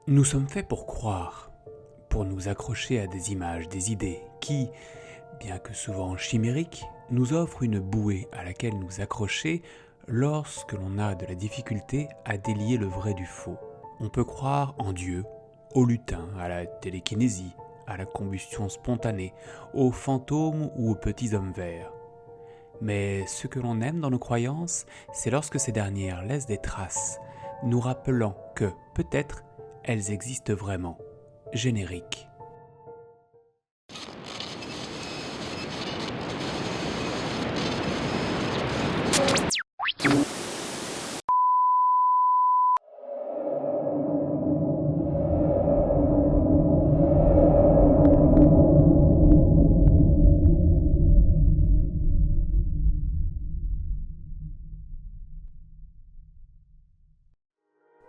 Nous sommes faits pour croire, pour nous accrocher à des images, des idées qui, bien que souvent chimériques, nous offrent une bouée à laquelle nous accrocher lorsque l'on a de la difficulté à délier le vrai du faux. On peut croire en Dieu, au lutin, à la télékinésie, à la combustion spontanée, aux fantômes ou aux petits hommes verts. Mais ce que l'on aime dans nos croyances, c'est lorsque ces dernières laissent des traces, nous rappelant que, peut-être, elles existent vraiment. Générique.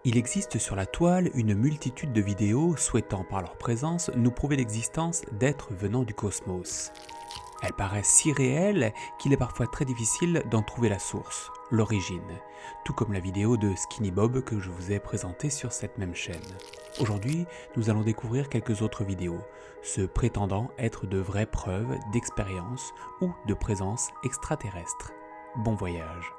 Il existe sur la toile une multitude de vidéos souhaitant par leur présence nous prouver l'existence d'êtres venant du cosmos. Elles paraissent si réelles qu'il est parfois très difficile d'en trouver la source, l'origine, tout comme la vidéo de Skinny Bob que je vous ai présentée sur cette même chaîne. Aujourd'hui, nous allons découvrir quelques autres vidéos, se prétendant être de vraies preuves d'expérience ou de présence extraterrestre. Bon voyage.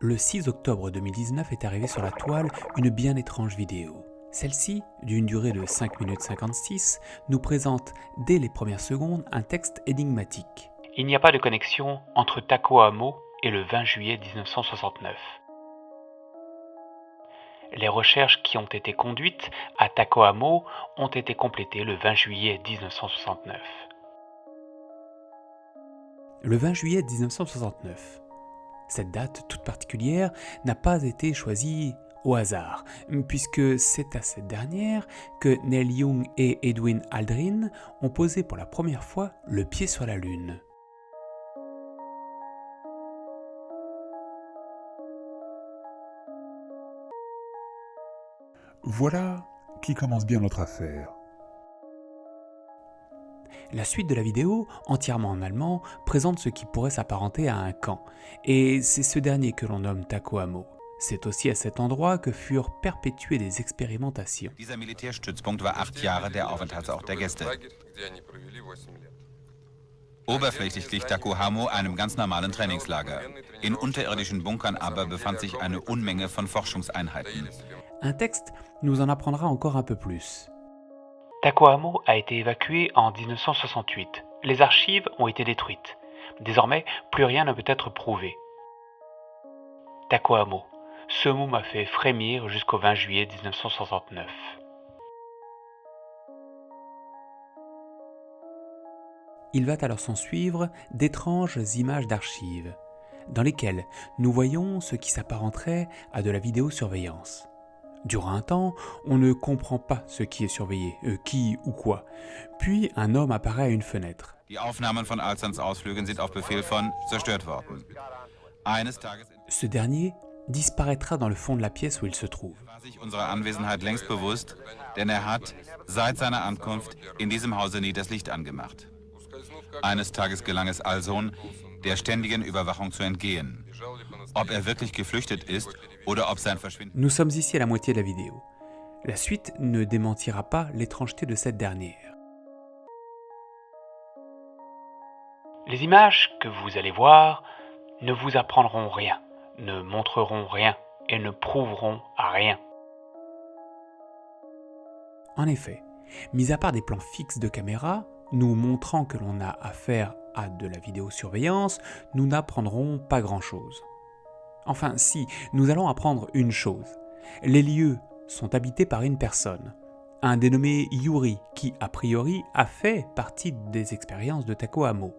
Le 6 octobre 2019 est arrivée sur la toile une bien étrange vidéo. Celle-ci, d'une durée de 5 minutes 56, nous présente dès les premières secondes un texte énigmatique. Il n'y a pas de connexion entre Tacoamo et le 20 juillet 1969. Les recherches qui ont été conduites à Tacoamo ont été complétées le 20 juillet 1969. Le 20 juillet 1969. Cette date toute particulière n'a pas été choisie au hasard, puisque c'est à cette dernière que Neil Young et Edwin Aldrin ont posé pour la première fois le pied sur la Lune. Voilà qui commence bien notre affaire. La suite de la vidéo, entièrement en allemand, présente ce qui pourrait s'apparenter à un camp, et c'est ce dernier que l'on nomme Tacoamo. C'est aussi à cet endroit que furent perpétuées des expérimentations. Dieser Militärstützpunkt war 8 Jahre der Aufenthaltsort der Gäste. Oberflächlich glich Takuhamo einem ganz normalen Trainingslager. In unterirdischen Bunkern aber befand sich eine Unmenge von Forschungseinheiten. Un texte nous en apprendra encore un peu plus. Tacoamo a été évacué en 1968. Les archives ont été détruites. Désormais, plus rien ne peut être prouvé. Tacoamo. Ce mot m'a fait frémir jusqu'au 20 juillet 1969. Il va alors s'en suivre d'étranges images d'archives, dans lesquelles nous voyons ce qui s'apparenterait à de la vidéosurveillance. Durant un temps, on ne comprend pas ce qui est surveillé, qui ou quoi. Puis un homme apparaît à une fenêtre. Die Aufnahmen von Alsans Ausflügen sind auf Befehl von zerstört worden. Eines Tages Ce dernier disparaîtra dans le fond de la pièce où il se trouve. war sich unserer Anwesenheit längst bewusst, denn er hat seit seiner Ankunft in diesem Hause nie das Licht angemacht. Eines Tages gelang es Alson, der ständigen Überwachung zu entgehen. Ob er wirklich geflüchtet ist oder ob sein Verschwinden... Nous sommes ici à la moitié de la vidéo. La suite ne démentira pas l'étrangeté de cette dernière. Les images que vous allez voir ne vous apprendront rien, ne montreront rien et ne prouveront rien. En effet, mis à part des plans fixes de caméra, nous montrant que l'on a affaire à de la vidéosurveillance, nous n'apprendrons pas grand-chose. Enfin si, nous allons apprendre une chose. Les lieux sont habités par une personne, un dénommé Yuri, qui a priori a fait partie des expériences de Tacoamo.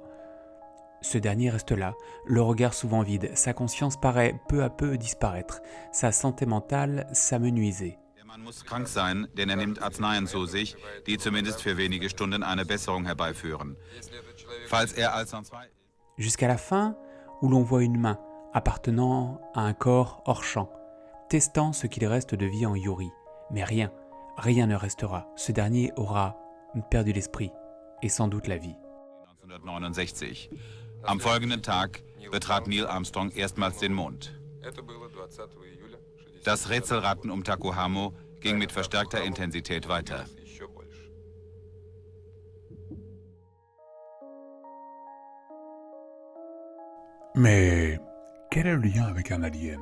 Ce dernier reste là, le regard souvent vide, sa conscience paraît peu à peu disparaître, sa santé mentale s'amenuiser. Der Mann muss krank sein, denn er nimmt Arzneien zu sich, die zumindest für wenige Stunden eine Besserung herbeiführen. Falls er Alson II... Jusqu'à la fin, où l'on voit une main appartenant à un corps hors champ, testant ce qu'il reste de vie en Yuri. Mais rien ne restera. Ce dernier aura perdu l'esprit. et sans doute la vie. 1969. Am folgenden Tag betrat Neil Armstrong erstmals den Mond. Das Rätselraten um Taku Hamo ging mit verstärkter Intensität weiter. Mais quel est le lien avec un alien?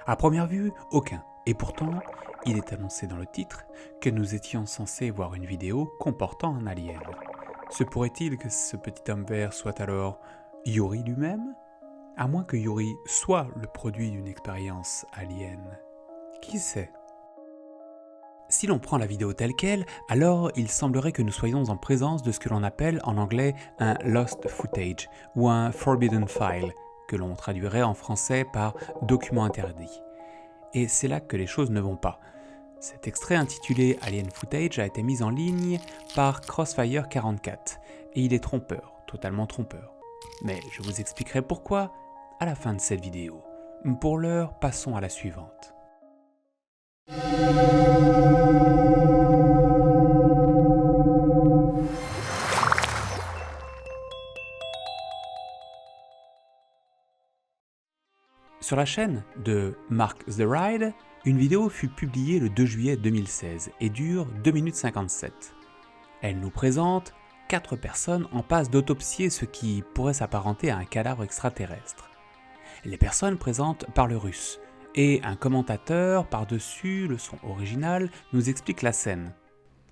À première vue, aucun. Et pourtant, il est annoncé dans le titre que nous étions censés voir une vidéo comportant un alien. Se pourrait-il que ce petit homme vert soit alors Yuri lui-même? À moins que Yuri soit le produit d'une expérience alien. Qui sait? Si l'on prend la vidéo telle qu'elle, alors il semblerait que nous soyons en présence de ce que l'on appelle en anglais un lost footage ou un forbidden file, que l'on traduirait en français par document interdit. Et c'est là que les choses ne vont pas. Cet extrait intitulé Alien Footage a été mis en ligne par Crossfire 44 et il est trompeur, totalement trompeur. Mais je vous expliquerai pourquoi à la fin de cette vidéo. Pour l'heure, passons à la suivante. Sur la chaîne de Mark the Ride, une vidéo fut publiée le 2 juillet 2016 et dure 2 minutes 57. Elle nous présente 4 personnes en passe d'autopsier ce qui pourrait s'apparenter à un cadavre extraterrestre. Les personnes présentes parlent russe et un commentateur par-dessus le son original nous explique la scène.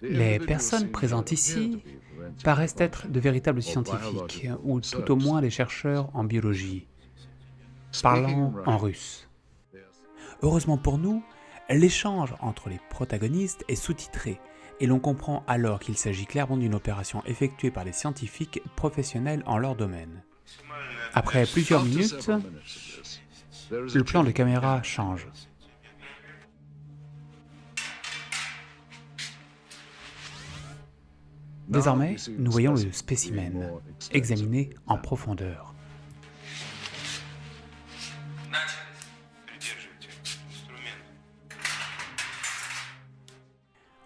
Les personnes présentes ici paraissent être de véritables scientifiques ou tout au moins des chercheurs en biologie, parlant en russe. Heureusement pour nous, l'échange entre les protagonistes est sous-titré et l'on comprend alors qu'il s'agit clairement d'une opération effectuée par des scientifiques professionnels en leur domaine. Après plusieurs minutes, le plan de caméra change. Désormais, nous voyons le spécimen, examiné en profondeur.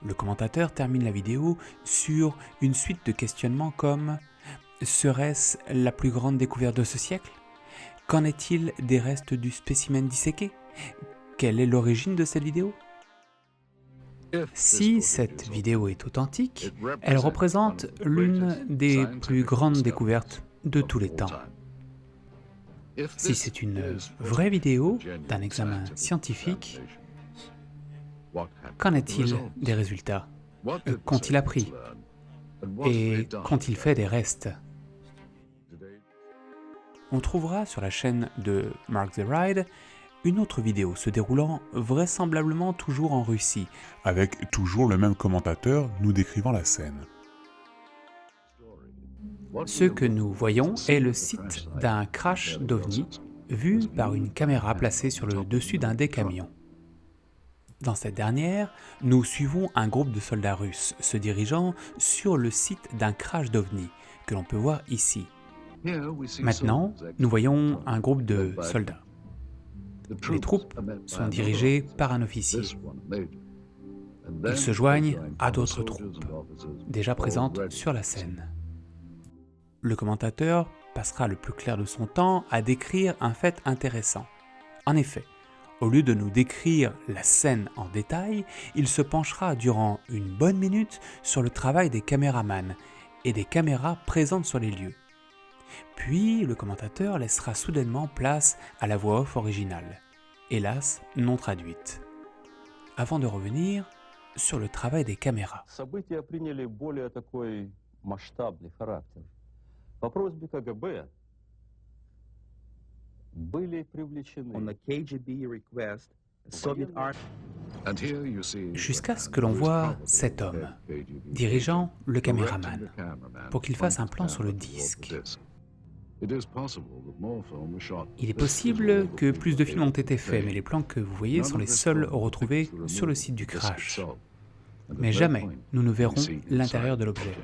Le commentateur termine la vidéo sur une suite de questionnements comme « Serait-ce la plus grande découverte de ce siècle ? Qu'en est-il des restes du spécimen disséqué ? Quelle est l'origine de cette vidéo ?» Si cette vidéo est authentique, elle représente l'une des plus grandes découvertes de tous les temps. Si c'est une vraie vidéo d'un examen scientifique, qu'en est-il des résultats? Qu'ont-ils appris? Et qu'ont-ils fait des restes? On trouvera sur la chaîne de Mark the Ride une autre vidéo se déroulant vraisemblablement toujours en Russie, Avec toujours le même commentateur nous décrivant la scène. Ce que nous voyons est le site d'un crash d'OVNI vu par une caméra placée sur le dessus d'un des camions. Dans cette dernière, nous suivons un groupe de soldats russes se dirigeant sur le site d'un crash d'OVNI que l'on peut voir ici. Maintenant, nous voyons un groupe de soldats. Les troupes sont dirigées par un officier. Ils se joignent à d'autres troupes, déjà présentes sur la scène. Le commentateur passera le plus clair de son temps à décrire un fait intéressant. En effet, au lieu de nous décrire la scène en détail, il se penchera durant une bonne minute sur le travail des caméramans et des caméras présentes sur les lieux. Puis, le commentateur laissera soudainement place à la voix off originale, hélas non traduite, avant de revenir sur le travail des caméras. События приняли более такой масштабный характер. По просьбе КГБ были привлечены. On the KGB request, Soviet Army. Jusqu'à ce que l'on voit cet homme dirigeant le caméraman pour qu'il fasse un plan sur le disque. Il est possible que plus de films ont été faits, mais les plans que vous voyez sont les seuls retrouvés sur le site du crash. Mais jamais nous ne verrons l'intérieur de l'objet.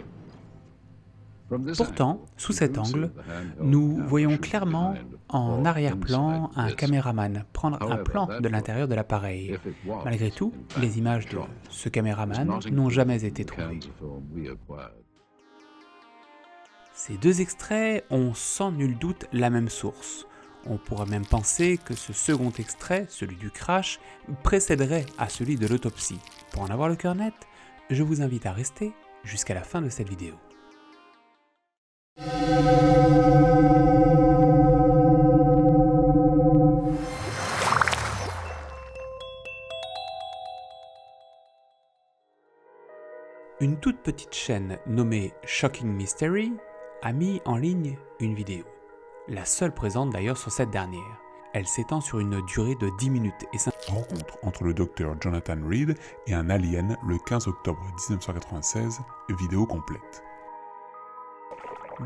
Pourtant, sous cet angle, nous voyons clairement en arrière-plan un caméraman prendre un plan de l'intérieur de l'appareil. Malgré tout, les images de ce caméraman n'ont jamais été trouvées. Ces deux extraits ont sans nul doute la même source. On pourrait même penser que ce second extrait, celui du crash, précéderait à celui de l'autopsie. Pour en avoir le cœur net, je vous invite à rester jusqu'à la fin de cette vidéo. Une toute petite chaîne nommée Shocking Mystery a mis en ligne une vidéo. La seule présente d'ailleurs sur cette dernière. Elle s'étend sur une durée de 10 minutes et 5... Rencontre entre le docteur Jonathan Reed et un alien le 15 octobre 1996, vidéo complète.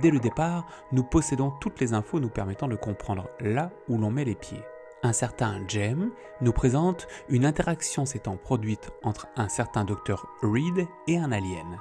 Dès le départ, nous possédons toutes les infos nous permettant de comprendre là où l'on met les pieds. Un certain Jem nous présente une interaction s'étant produite entre un certain docteur Reed et un alien.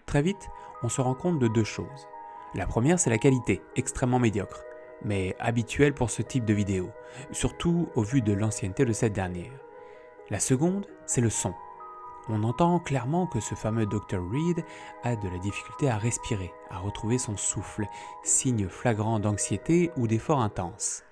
Très vite, on se rend compte de deux choses. La première, c'est la qualité, extrêmement médiocre, mais habituelle pour ce type de vidéo, surtout au vu de l'ancienneté de cette dernière. La seconde, c'est le son. On entend clairement que ce fameux Dr. Reed a de la difficulté à respirer, à retrouver son souffle, signe flagrant d'anxiété ou d'effort intense.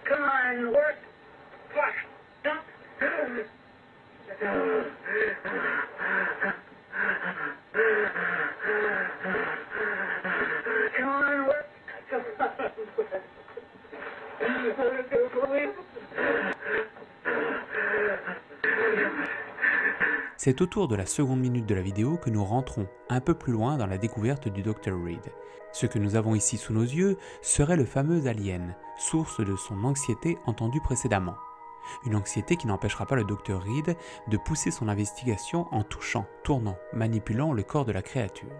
Come on, work. Fuck. Come on, work. C'est au tour de la seconde minute de la vidéo que nous rentrons un peu plus loin dans la découverte du Dr. Reed. Ce que nous avons ici sous nos yeux serait le fameux alien, source de son anxiété entendue précédemment. Une anxiété qui n'empêchera pas le Dr. Reed de pousser son investigation en touchant, tournant, manipulant le corps de la créature.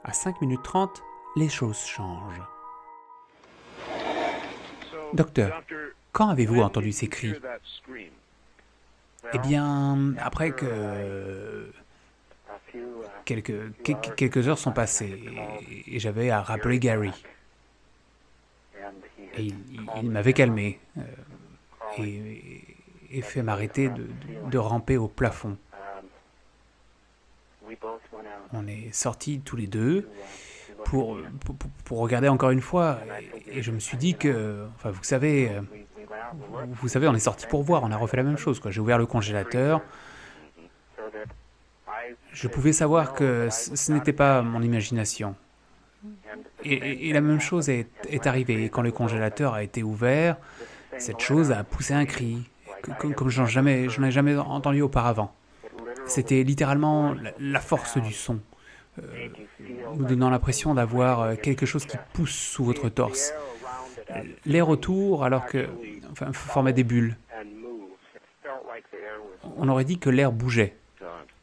À 5 minutes 30, les choses changent. Docteur, quand avez-vous entendu ces cris? Eh bien, après que... Quelques heures sont passées et j'avais à rappeler Gary. Et il m'avait calmé et fait m'arrêter de ramper au plafond. On est sortis tous les deux pour regarder encore une fois et je me suis dit que, enfin vous savez, on est sortis pour voir, on a refait la même chose, quoi. J'ai ouvert le congélateur, je pouvais savoir que ce n'était pas mon imagination. Et la même chose est arrivée, quand le congélateur a été ouvert, cette chose a poussé un cri, comme je n'en ai jamais entendu auparavant. C'était littéralement la force du son, nous donnant l'impression d'avoir quelque chose qui pousse sous votre torse. L'air autour, alors que, enfin, formait des bulles. On aurait dit que l'air bougeait.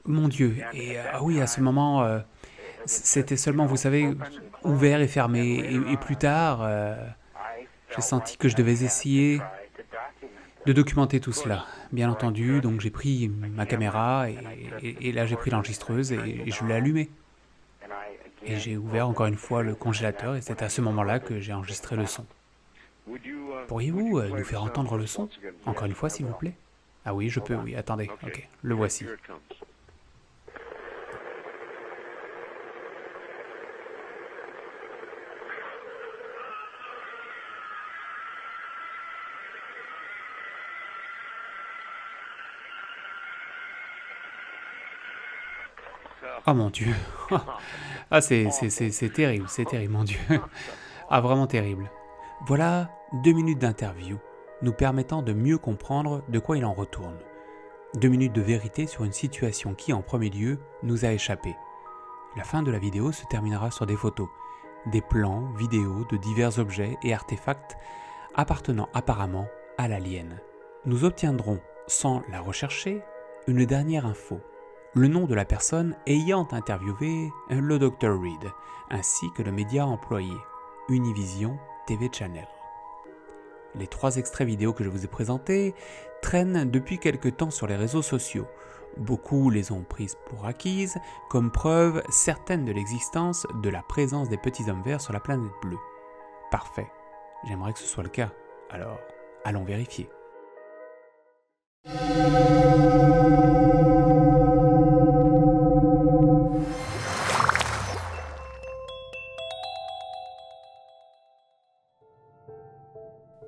Mon Dieu, et ah oui, à ce moment, c'était seulement, vous savez, ouvert et fermé. Et plus tard, j'ai senti que je devais essayer de documenter tout cela. Bien entendu, donc j'ai pris ma caméra et là j'ai pris l'enregistreuse et je l'ai allumée. Et j'ai ouvert encore une fois le congélateur et c'est à ce moment-là que j'ai enregistré le son. Pourriez-vous nous faire entendre le son, encore une fois, s'il vous plaît? Ah oui, je peux, oui. Attendez, ok, le voici. Oh mon Dieu. Ah, c'est terrible, mon Dieu. Ah, vraiment terrible. Voilà 2 minutes d'interview nous permettant de mieux comprendre de quoi il en retourne. 2 minutes de vérité sur une situation qui, en premier lieu, nous a échappé. La fin de la vidéo se terminera sur des photos, des plans, vidéos de divers objets et artefacts appartenant apparemment à l'alien. Nous obtiendrons, sans la rechercher, une dernière info. Le nom de la personne ayant interviewé le Dr. Reed, ainsi que le média employé, Univision TV Channel. Les 3 extraits vidéo que je vous ai présentés traînent depuis quelque temps sur les réseaux sociaux. Beaucoup les ont prises pour acquises, comme preuve certaine de l'existence de la présence des petits hommes verts sur la planète bleue. Parfait, j'aimerais que ce soit le cas, alors allons vérifier.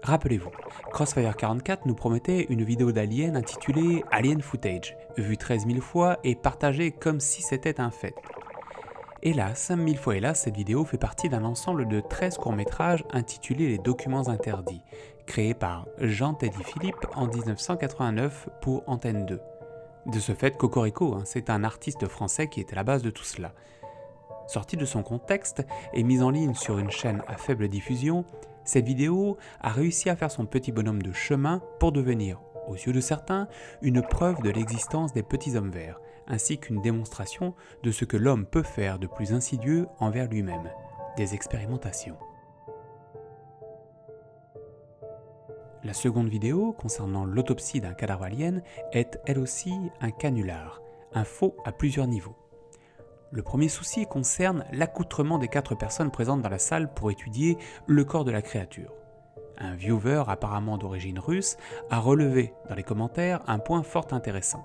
Rappelez-vous, Crossfire 44 nous promettait une vidéo d'Alien intitulée Alien Footage, vue 13 000 fois et partagée comme si c'était un fait. Hélas, 1000 fois hélas, cette vidéo fait partie d'un ensemble de 13 courts-métrages intitulés Les Documents Interdits, créés par Jean-Teddy Philippe en 1989 pour Antenne 2. De ce fait, Cocorico, c'est un artiste français qui était à la base de tout cela. Sortie de son contexte et mise en ligne sur une chaîne à faible diffusion, cette vidéo a réussi à faire son petit bonhomme de chemin pour devenir, aux yeux de certains, une preuve de l'existence des petits hommes verts, ainsi qu'une démonstration de ce que l'homme peut faire de plus insidieux envers lui-même, des expérimentations. La seconde vidéo, concernant l'autopsie d'un cadavre alien, est elle aussi un canular, un faux à plusieurs niveaux. Le premier souci concerne l'accoutrement des 4 personnes présentes dans la salle pour étudier le corps de la créature. Un viewer apparemment d'origine russe a relevé dans les commentaires un point fort intéressant.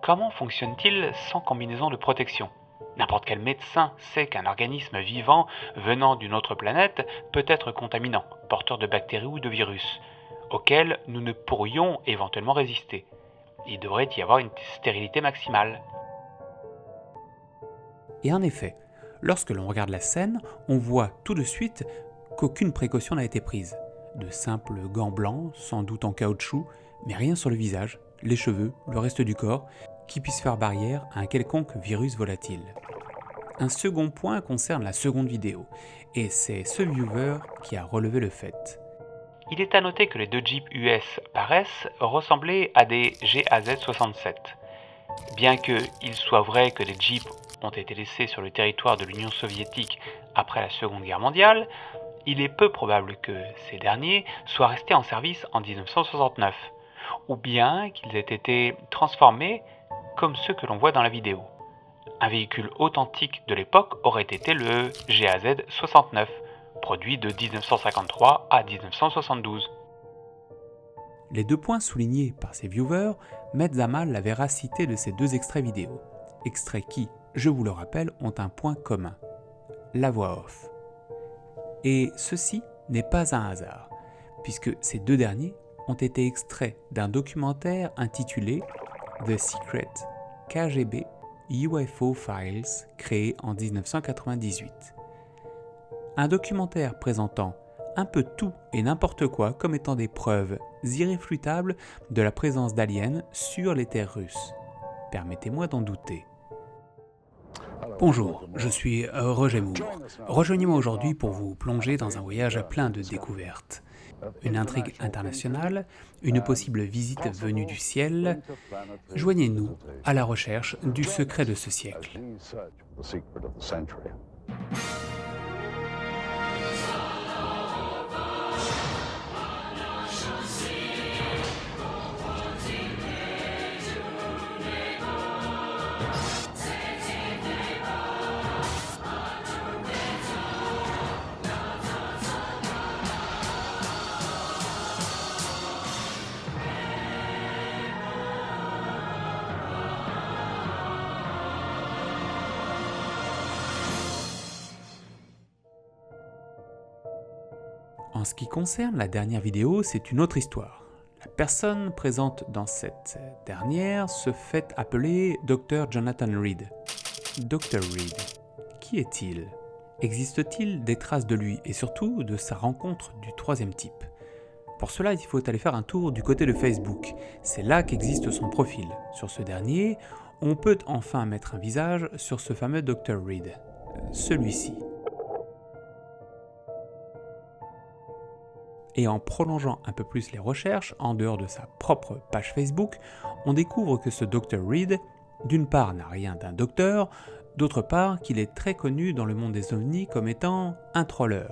Comment fonctionne-t-il sans combinaison de protection ? N'importe quel médecin sait qu'un organisme vivant venant d'une autre planète peut être contaminant, porteur de bactéries ou de virus, auxquels nous ne pourrions éventuellement résister. Il devrait y avoir une stérilité maximale. Et en effet, lorsque l'on regarde la scène, on voit tout de suite qu'aucune précaution n'a été prise. De simples gants blancs, sans doute en caoutchouc, mais rien sur le visage, les cheveux, le reste du corps, qui puisse faire barrière à un quelconque virus volatile. Un second point concerne la seconde vidéo, et c'est ce viewer qui a relevé le fait. Il est à noter que les 2 Jeeps US paraissent ressembler à des GAZ-67. Bien qu'il soit vrai que les Jeeps ont été laissés sur le territoire de l'Union soviétique après la Seconde Guerre mondiale, il est peu probable que ces derniers soient restés en service en 1969, ou bien qu'ils aient été transformés comme ceux que l'on voit dans la vidéo. Un véhicule authentique de l'époque aurait été le GAZ-69, produit de 1953 à 1972. Les 2 points soulignés par ces viewers mettent à mal la véracité de ces 2 extraits vidéo. Extraits qui, je vous le rappelle, ont un point commun, la voix off. Et ceci n'est pas un hasard, puisque ces 2 derniers ont été extraits d'un documentaire intitulé The Secret KGB UFO Files, créé en 1998. Un documentaire présentant un peu tout et n'importe quoi comme étant des preuves irréfutables de la présence d'aliens sur les terres russes. Permettez-moi d'en douter. Bonjour, je suis Roger Moore. Rejoignez-moi aujourd'hui pour vous plonger dans un voyage plein de découvertes. Une intrigue internationale, une possible visite venue du ciel. Joignez-nous à la recherche du secret de ce siècle. En ce qui concerne la dernière vidéo, c'est une autre histoire. La personne présente dans cette dernière se fait appeler Dr. Jonathan Reed. Dr. Reed, qui est-il ? Existe-t-il des traces de lui et surtout de sa rencontre du troisième type ? Pour cela, il faut aller faire un tour du côté de Facebook. C'est là qu'existe son profil. Sur ce dernier, on peut enfin mettre un visage sur ce fameux Dr. Reed. Celui-ci. Et en prolongeant un peu plus les recherches, en dehors de sa propre page Facebook, on découvre que ce Dr. Reed, d'une part, n'a rien d'un docteur, d'autre part, qu'il est très connu dans le monde des ovnis comme étant un troller.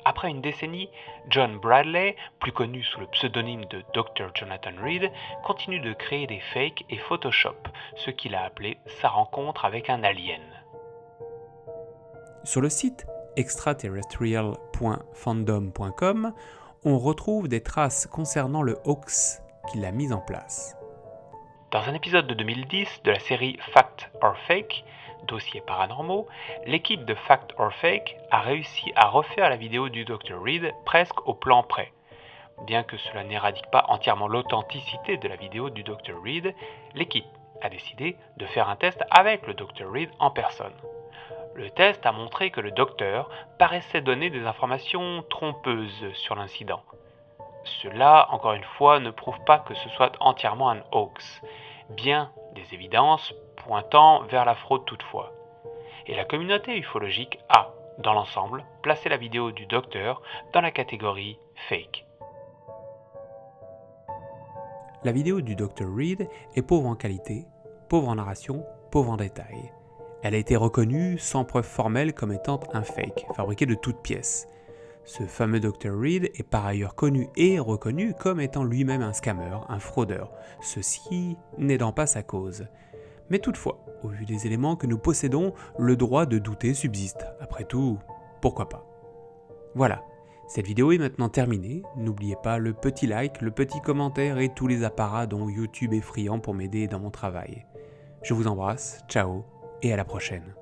Après une décennie, John Bradley, plus connu sous le pseudonyme de Dr. Jonathan Reed, continue de créer des fakes et Photoshop, ce qu'il a appelé sa rencontre avec un alien. Sur le site extraterrestrial.fandom.com, on retrouve des traces concernant le hoax qu'il a mis en place. Dans un épisode de 2010 de la série Fact or Fake, dossiers paranormaux, l'équipe de Fact or Fake a réussi à refaire la vidéo du Dr. Reed presque au plan près. Bien que cela n'éradique pas entièrement l'authenticité de la vidéo du Dr. Reed, l'équipe a décidé de faire un test avec le Dr. Reed en personne. Le test a montré que le docteur paraissait donner des informations trompeuses sur l'incident. Cela, encore une fois, ne prouve pas que ce soit entièrement un hoax, bien des évidences pointant vers la fraude toutefois. Et la communauté ufologique a, dans l'ensemble, placé la vidéo du docteur dans la catégorie fake. La vidéo du Dr. Reed est pauvre en qualité, pauvre en narration, pauvre en détails. Elle a été reconnue sans preuve formelle comme étant un fake, fabriqué de toutes pièces. Ce fameux Dr. Reed est par ailleurs connu et reconnu comme étant lui-même un scammer, un fraudeur, ceci n'aidant pas sa cause. Mais toutefois, au vu des éléments que nous possédons, le droit de douter subsiste. Après tout, pourquoi pas ? Voilà, cette vidéo est maintenant terminée. N'oubliez pas le petit like, le petit commentaire et tous les apparats dont YouTube est friand pour m'aider dans mon travail. Je vous embrasse, ciao et à la prochaine.